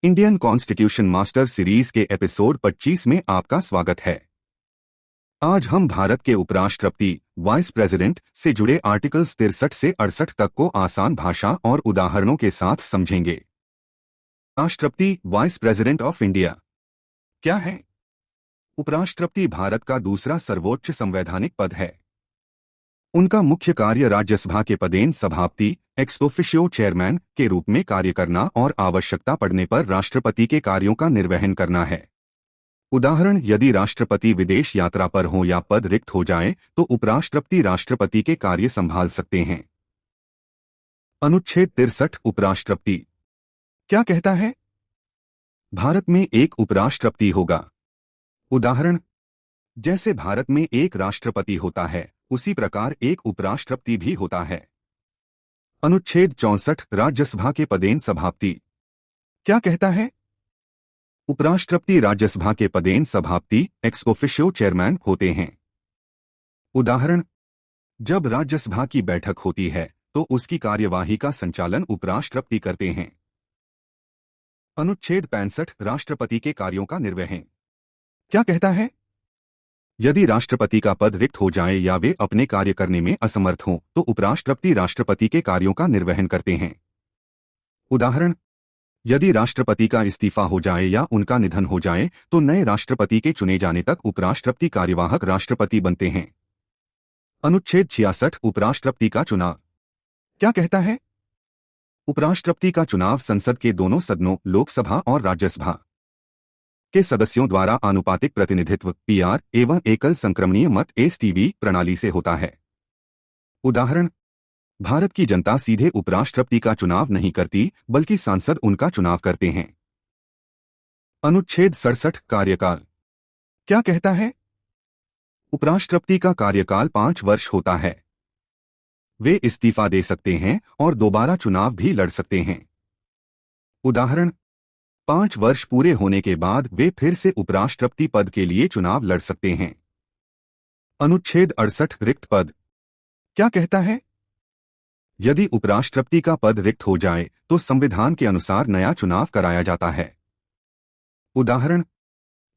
Indian constitution master series के episode 25 में आपका स्वागत है। आज हम भारत के उपराष्ट्रपति वाइस प्रेसिडेंट से जुड़े आर्टिकल्स 63 से 68 तक को आसान भाषा और उदाहरणों के साथ समझेंगे। राष्ट्रपति वाइस प्रेसिडेंट ऑफ इंडिया क्या है? उपराष्ट्रपति भारत का दूसरा सर्वोच्च संवैधानिक पद है। उनका मुख्य कार्य राज्यसभा के पदेन सभापति एक्स ऑफिशियो चेयरमैन के रूप में कार्य करना और आवश्यकता पड़ने पर राष्ट्रपति के कार्यों का निर्वहन करना है। उदाहरण, यदि राष्ट्रपति विदेश यात्रा पर हो या पद रिक्त हो जाए तो उपराष्ट्रपति राष्ट्रपति के कार्य संभाल सकते हैं। अनुच्छेद 63 उपराष्ट्रपति क्या कहता है? भारत में एक उपराष्ट्रपति होगा। उदाहरण, जैसे भारत में एक राष्ट्रपति होता है उसी प्रकार एक उपराष्ट्रपति भी होता है। अनुच्छेद 64 राज्यसभा के पदेन सभापति क्या कहता है? उपराष्ट्रपति राज्यसभा के पदेन सभापति एक्स ऑफिशियो चेयरमैन होते हैं। उदाहरण, जब राज्यसभा की बैठक होती है तो उसकी कार्यवाही का संचालन उपराष्ट्रपति करते हैं। अनुच्छेद 65 राष्ट्रपति के कार्यों का निर्वहन क्या कहता है? यदि राष्ट्रपति का पद रिक्त हो जाए या वे अपने कार्य करने में असमर्थ हों तो उपराष्ट्रपति राष्ट्रपति के कार्यों का निर्वहन करते हैं। उदाहरण, यदि राष्ट्रपति का इस्तीफा हो जाए या उनका निधन हो जाए तो नए राष्ट्रपति के चुने जाने तक उपराष्ट्रपति कार्यवाहक राष्ट्रपति बनते हैं। अनुच्छेद 66 उपराष्ट्रपति का चुनाव क्या कहता है? उपराष्ट्रपति का चुनाव संसद के दोनों सदनों लोकसभा और राज्यसभा के सदस्यों द्वारा आनुपातिक प्रतिनिधित्व पीआर एवं एकल संक्रमणीय मत एसटीवी प्रणाली से होता है। उदाहरण, भारत की जनता सीधे उपराष्ट्रपति का चुनाव नहीं करती बल्कि सांसद उनका चुनाव करते हैं। अनुच्छेद 67 कार्यकाल क्या कहता है? उपराष्ट्रपति का कार्यकाल 5 वर्ष होता है। वे इस्तीफा दे सकते हैं और दोबारा चुनाव भी लड़ सकते हैं। उदाहरण, 5 वर्ष पूरे होने के बाद वे फिर से उपराष्ट्रपति पद के लिए चुनाव लड़ सकते हैं। अनुच्छेद 68 रिक्त पद क्या कहता है? यदि उपराष्ट्रपति का पद रिक्त हो जाए तो संविधान के अनुसार नया चुनाव कराया जाता है। उदाहरण,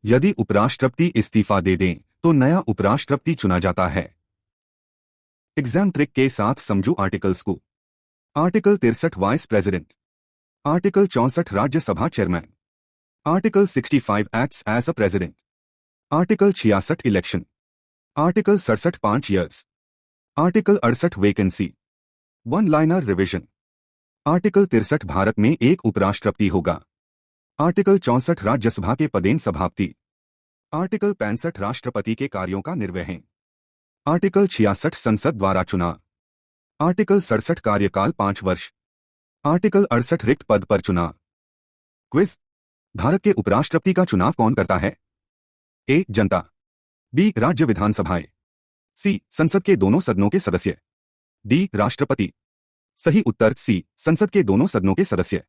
यदि उपराष्ट्रपति इस्तीफा दे दें तो नया उपराष्ट्रपति चुना जाता है। एग्जाम ट्रिक के साथ समझो आर्टिकल्स को। Article 63 vice president, article 64 Rajya Sabha chairman, article 65 acts as a president, article 66 election, article 67 5 years, article 68 vacancy, one liner revision, article 63 Bharat में एक उपराष्ट्रपति होगा, आर्टिकल 64 राज्यसभा के पदेन सभापति, आर्टिकल 65 राष्ट्रपति के कार्यों का निर्वहन, आर्टिकल 66 संसद द्वारा चुनाव, आर्टिकल 67 कार्यकाल 5 वर्ष, आर्टिकल 68 रिक्त पद पर चुनाव। क्विज, भारत के उपराष्ट्रपति का चुनाव कौन करता है? ए. जनता, बी. राज्य विधानसभाएं, सी. संसद के दोनों सदनों के सदस्य, डी. राष्ट्रपति। सही उत्तर सी. संसद के दोनों सदनों के सदस्य।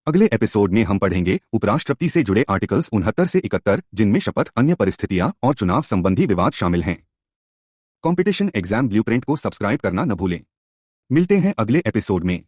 अगले एपिसोड में हम पढ़ेंगे उपराष्ट्रपति से जुड़े आर्टिकल्स 69 से 71 जिनमें शपथ, अन्य परिस्थितियां और चुनाव संबंधी विवाद शामिल हैं। कंपटीशन एग्जाम ब्लूप्रिंट को सब्सक्राइब करना न भूलें। मिलते हैं अगले एपिसोड में।